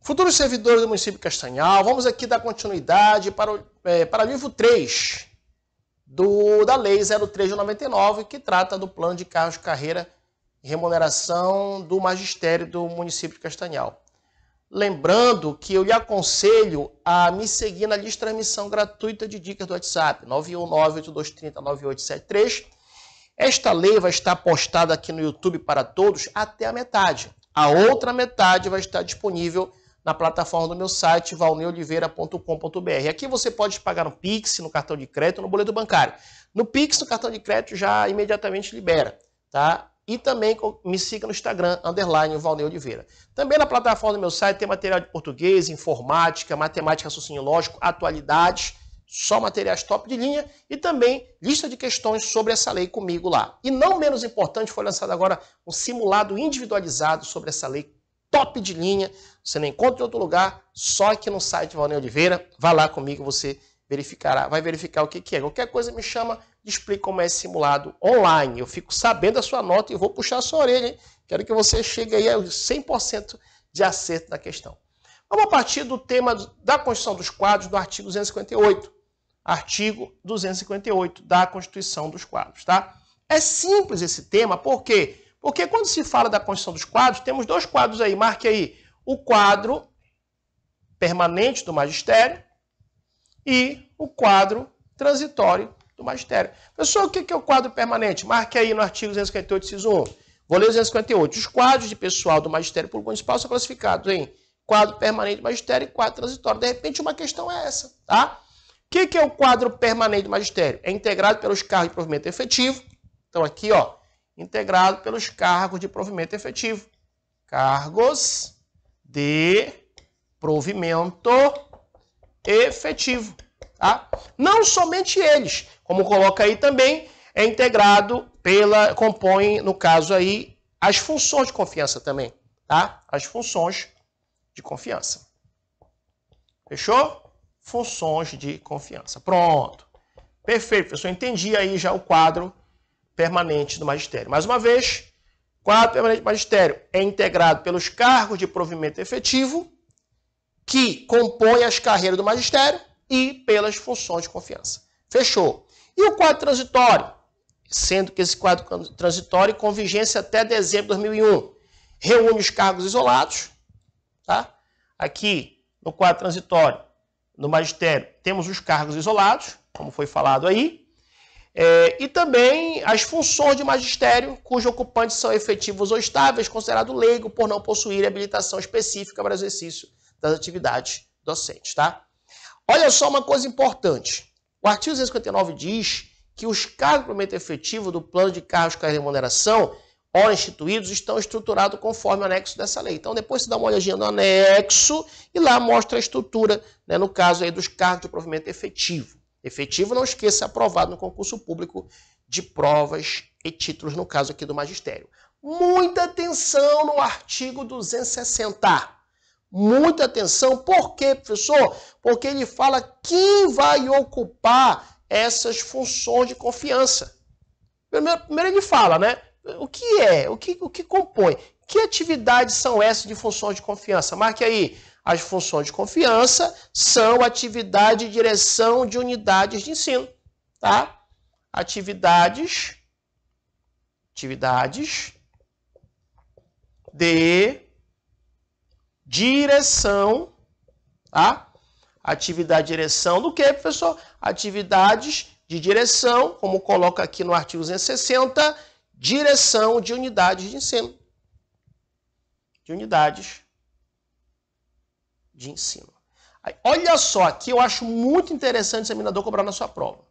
Futuros servidores do município de Castanhal, vamos aqui dar continuidade para o livro 3 da Lei 03 de 99, que trata do plano de cargos de carreira e remuneração do magistério do município de Castanhal. Lembrando que eu lhe aconselho a me seguir na lista de transmissão gratuita de dicas do WhatsApp, 91982309873. Esta lei vai estar postada aqui no YouTube para todos até a metade. A outra metade vai estar disponível na plataforma do meu site, valneoliveira.com.br. Aqui você pode pagar no Pix, no cartão de crédito, no boleto bancário. No Pix, no cartão de crédito, já imediatamente libera, tá? E também me siga no Instagram, _Valneoliveira. Também na plataforma do meu site tem material de português, informática, matemática, raciocínio lógico, atualidades, só materiais top de linha e também lista de questões sobre essa lei comigo lá. E não menos importante, foi lançado agora um simulado individualizado sobre essa lei top de linha. Você não encontra em outro lugar, só aqui no site Valnei Oliveira. Vai lá comigo, você vai verificar o que é. Qualquer coisa me chama e explica como é esse simulado online. Eu fico sabendo a sua nota e vou puxar a sua orelha, hein? Quero que você chegue aí a 100% de acerto na questão. Vamos a partir do tema da Constituição dos Quadros, do artigo 258. Artigo 258 da Constituição dos Quadros, tá? É simples esse tema, por quê? Porque quando se fala da Constituição dos Quadros, temos dois quadros aí, marque aí, o quadro permanente do magistério e o quadro transitório do magistério. Pessoal, o que é o quadro permanente? Marque aí no artigo 258, inciso 1. Vou ler o 258. Os quadros de pessoal do magistério público municipal são classificados em quadro permanente do magistério e quadro transitório. De repente, uma questão é essa, tá? O que é o quadro permanente do magistério? É integrado pelos cargos de provimento efetivo. Então, aqui, ó, integrado pelos cargos de provimento efetivo. Cargos de provimento efetivo. Tá? Não somente eles, como coloca aí também, é integrado compõe, no caso aí, as funções de confiança também. Tá? As funções de confiança. Fechou? Funções de confiança. Pronto. Perfeito, professor. Entendi aí já o quadro permanente do magistério. Mais uma vez, quadro permanente do magistério é integrado pelos cargos de provimento efetivo que compõem as carreiras do magistério e pelas funções de confiança. Fechou. E o quadro transitório? Sendo que esse quadro transitório, com vigência até dezembro de 2001, reúne os cargos isolados. Tá? Aqui, no quadro transitório, no magistério, temos os cargos isolados, como foi falado aí, e também as funções de magistério, cujos ocupantes são efetivos ou estáveis, considerado leigo por não possuir habilitação específica para o exercício das atividades docentes. Tá? Olha só uma coisa importante. O artigo 259 diz que os cargos de provimento efetivo do plano de cargos de remuneração, ora instituídos, estão estruturados conforme o anexo dessa lei. Então, depois você dá uma olhadinha no anexo e lá mostra a estrutura, né, no caso aí dos cargos de provimento efetivo. Efetivo, não esqueça, aprovado no concurso público de provas e títulos, no caso aqui do magistério. Muita atenção no artigo 260. Muita atenção. Por quê, professor? Porque ele fala quem vai ocupar essas funções de confiança. Primeiro ele fala, né? O que é? O que compõe? Que atividades são essas de funções de confiança? Marque aí. As funções de confiança são atividade de direção de unidades de ensino. Tá? Atividades de direção. Tá? Atividade de direção do que, professor? Atividades de direção, como coloca aqui no artigo 260, direção de unidades de ensino. De unidades de ensino. Aí, olha só, aqui eu acho muito interessante o examinador cobrar na sua prova.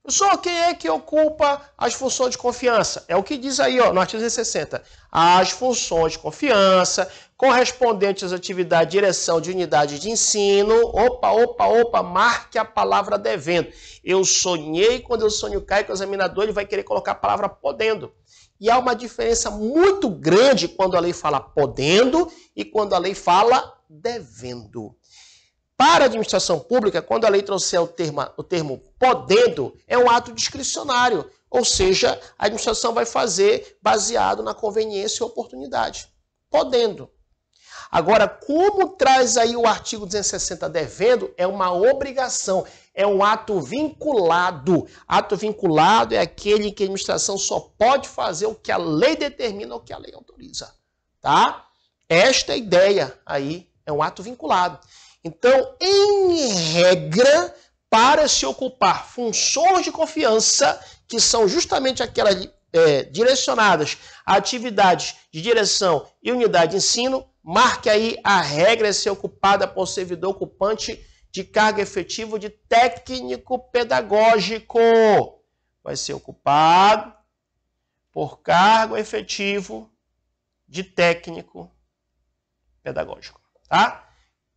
Pessoal, quem é que ocupa as funções de confiança? É o que diz aí, ó, no artigo 260. As funções de confiança correspondentes às atividades de direção de unidades de ensino. Opa, marque a palavra devendo. Eu sonhei, quando eu sonho cai com o examinador, ele vai querer colocar a palavra podendo. E há uma diferença muito grande quando a lei fala podendo e quando a lei fala devendo. Para a administração pública, quando a lei trouxer o termo podendo, é um ato discricionário. Ou seja, a administração vai fazer baseado na conveniência e oportunidade. Podendo. Agora, como traz aí o artigo 260 devendo, é uma obrigação, é um ato vinculado. Ato vinculado é aquele em que a administração só pode fazer o que a lei determina ou que a lei autoriza, tá? Esta ideia aí é um ato vinculado. Então, em regra, para se ocupar funções de confiança, que são justamente aquelas direcionadas a atividades de direção e unidade de ensino, marque aí a regra é ser ocupada por servidor ocupante de cargo efetivo de técnico pedagógico. Vai ser ocupado por cargo efetivo de técnico pedagógico, tá?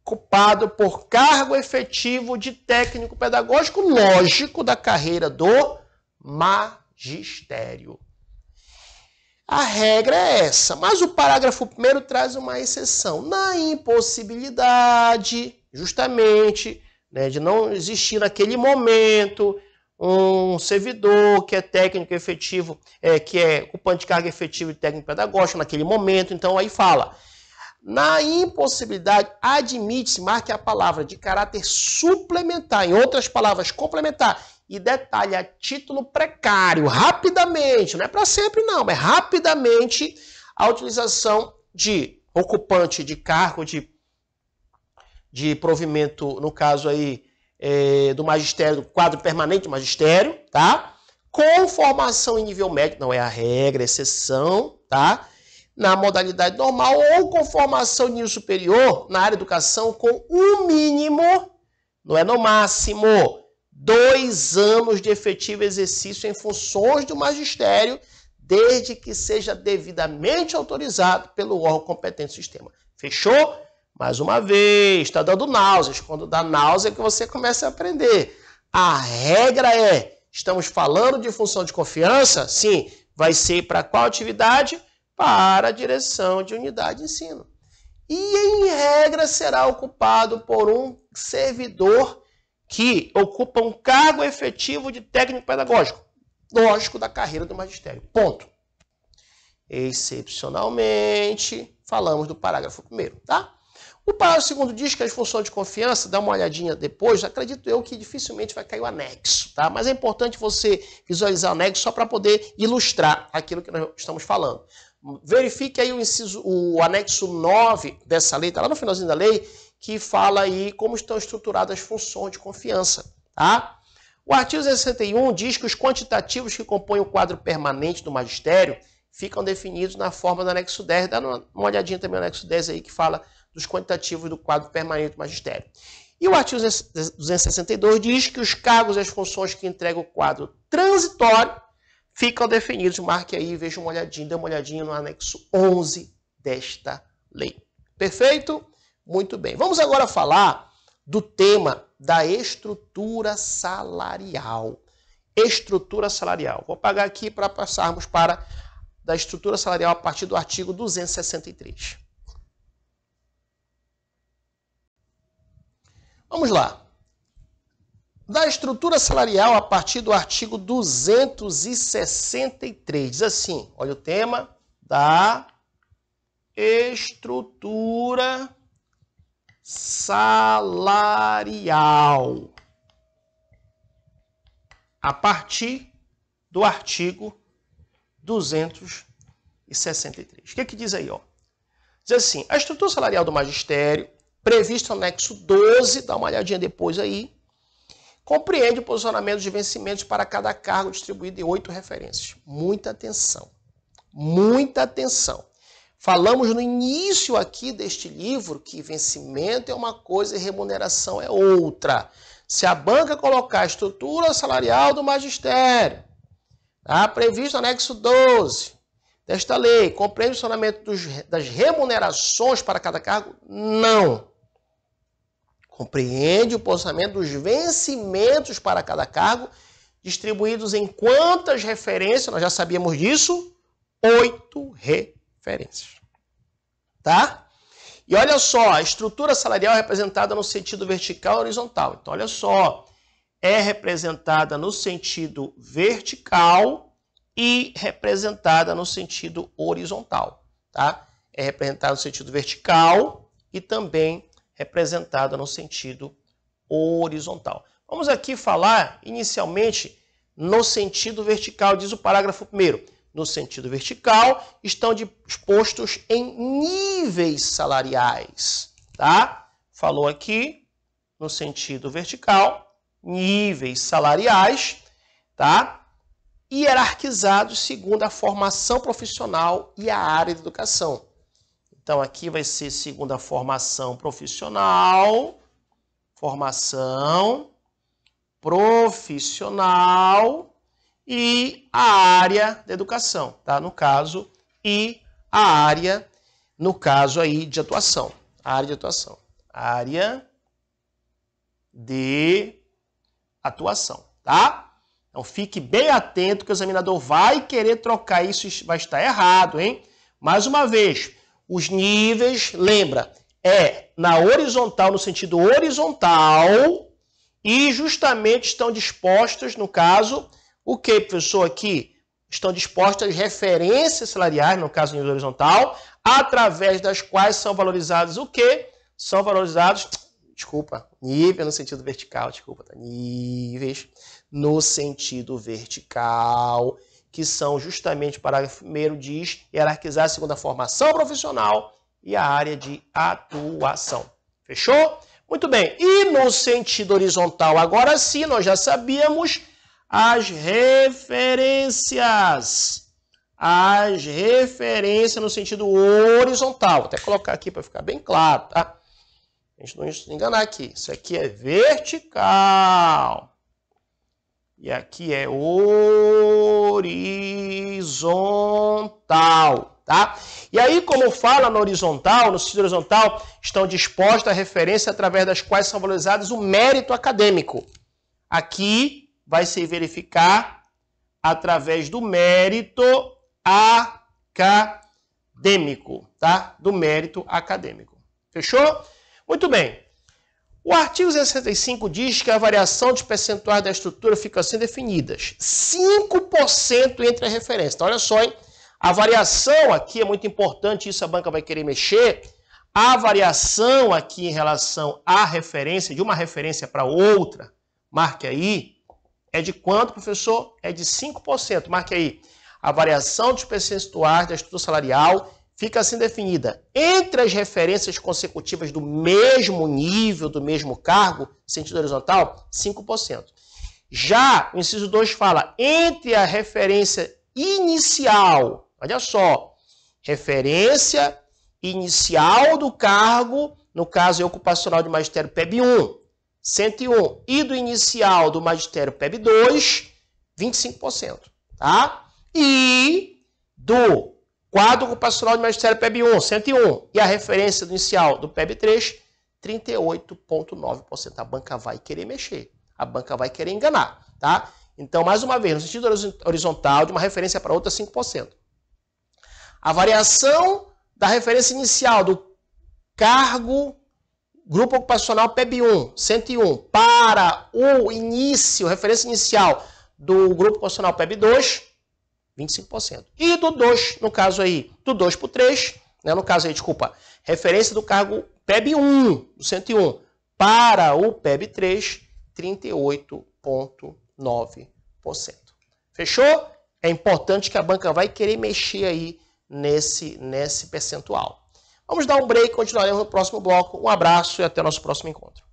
Ocupado por cargo efetivo de técnico pedagógico, lógico, da carreira do magistério. A regra é essa, mas o parágrafo 1º traz uma exceção. Na impossibilidade, justamente, né, de não existir naquele momento um servidor que é técnico efetivo, que é ocupante de cargo efetivo de técnico pedagógico naquele momento, então aí fala... Na impossibilidade, admite-se, marque a palavra, de caráter suplementar, em outras palavras, complementar, e detalhe a título precário, rapidamente, não é para sempre não, mas rapidamente, a utilização de ocupante de cargo de provimento, no caso aí, do magistério, do quadro permanente do magistério, tá? Com formação em nível médio, não é a regra, é exceção, tá? Na modalidade normal ou com formação em nível superior na área de educação com um mínimo, não é no máximo, 2 anos de efetivo exercício em funções do magistério, desde que seja devidamente autorizado pelo órgão competente do sistema. Fechou? Mais uma vez, está dando náuseas. Quando dá náusea é que você começa a aprender. A regra é, estamos falando de função de confiança? Sim. Vai ser para qual atividade? Para a direção de unidade de ensino. E, em regra, será ocupado por um servidor que ocupa um cargo efetivo de técnico pedagógico, lógico, da carreira do magistério. Ponto. Excepcionalmente, falamos do parágrafo 1º, tá? O parágrafo 2º diz que as funções de confiança, dá uma olhadinha depois, acredito eu que dificilmente vai cair o anexo, tá? Mas é importante você visualizar o anexo só para poder ilustrar aquilo que nós estamos falando. Verifique aí o anexo 9 dessa lei, está lá no finalzinho da lei, que fala aí como estão estruturadas as funções de confiança, tá? O artigo 61 diz que os quantitativos que compõem o quadro permanente do magistério ficam definidos na forma do anexo 10. Dá uma olhadinha também no anexo 10 aí que fala dos quantitativos do quadro permanente do magistério. E o artigo 262 diz que os cargos e as funções que entregam o quadro transitório ficam definidos. Marque aí, veja uma olhadinha, dê uma olhadinha no anexo 11 desta lei. Perfeito? Muito bem. Vamos agora falar do tema da estrutura salarial. Estrutura salarial. Vou apagar aqui para passarmos para da estrutura salarial a partir do artigo 263. Vamos lá. Da estrutura salarial a partir do artigo 263. Diz assim, olha o tema da estrutura salarial. A partir do artigo 263. O que diz aí? Ó? Diz assim, a estrutura salarial do magistério, prevista no anexo 12, dá uma olhadinha depois aí, compreende o posicionamento de vencimentos para cada cargo distribuído em 8 referências. Muita atenção. Muita atenção. Falamos no início aqui deste livro que vencimento é uma coisa e remuneração é outra. Se a banca colocar a estrutura salarial do magistério, tá, previsto no anexo 12 desta lei, compreende o posicionamento das remunerações para cada cargo? Não. Compreende o posicionamento dos vencimentos para cada cargo, distribuídos em quantas referências? Nós já sabíamos disso. 8 referências. Tá? E olha só, a estrutura salarial é representada no sentido vertical e horizontal. Então, olha só, é representada no sentido vertical e representada no sentido horizontal. Tá? É representada no sentido vertical e também representada no sentido horizontal. Vamos aqui falar inicialmente no sentido vertical, diz o parágrafo 1º. No sentido vertical, estão dispostos em níveis salariais, tá? Falou aqui, no sentido vertical, níveis salariais, tá? Hierarquizados segundo a formação profissional e a área de educação. Então, aqui vai ser segundo a formação profissional, e a área da educação, tá? No caso, e a área, no caso aí, de atuação. Área de atuação. Área de atuação, tá? Então, fique bem atento que o examinador vai querer trocar isso, vai estar errado, hein? Mais uma vez, os níveis, lembra, é na horizontal, no sentido horizontal, e justamente estão dispostas, no caso, o que, professor, aqui? Estão dispostas as referências salariais, no caso, nível horizontal, através das quais são valorizados o quê? São valorizados, nível no sentido vertical, tá? Níveis no sentido vertical, que são justamente, o parágrafo 1º diz, hierarquizar segundo a formação profissional e a área de atuação. Fechou? Muito bem. E no sentido horizontal, agora sim, nós já sabíamos as referências. As referências no sentido horizontal. Vou até colocar aqui para ficar bem claro, tá? A gente não se enganar aqui. Isso aqui é vertical. E aqui é horizontal, tá? E aí, como fala no horizontal, no sentido horizontal, estão dispostas a referência através das quais são valorizados o mérito acadêmico. Aqui vai se verificar através do mérito acadêmico, tá? Do mérito acadêmico. Fechou? Muito bem. O artigo 65 diz que a variação de percentuais da estrutura fica assim definidas. 5% entre a referência. Então, olha só, hein? A variação aqui é muito importante, isso a banca vai querer mexer. A variação aqui em relação à referência, de uma referência para outra, marque aí, é de quanto, professor? É de 5%. Marque aí. A variação dos percentuais da estrutura salarial fica assim definida. Entre as referências consecutivas do mesmo nível, do mesmo cargo, sentido horizontal, 5%. Já o inciso 2 fala entre a referência inicial, olha só, referência inicial do cargo, no caso é ocupacional de magistério PEB 1, 101, e do inicial do magistério PEB 2, 25%, tá? E do quadro ocupacional de magistério PEB 1, 101, e a referência do inicial do PEB 3, 38,9%. A banca vai querer mexer, a banca vai querer enganar, tá? Então, mais uma vez, no sentido horizontal, de uma referência para outra, 5%. A variação da referência inicial do cargo grupo ocupacional PEB 1, 101, para o início, referência inicial do grupo ocupacional PEB 2, 25%. E do 2, no caso aí, do 2 para o 3, né, no caso aí, desculpa, referência do cargo PEB 1, do 101, para o PEB 3, 38,9%. Fechou? É importante que a banca vai querer mexer aí nesse percentual. Vamos dar um break, continuaremos no próximo bloco. Um abraço e até o nosso próximo encontro.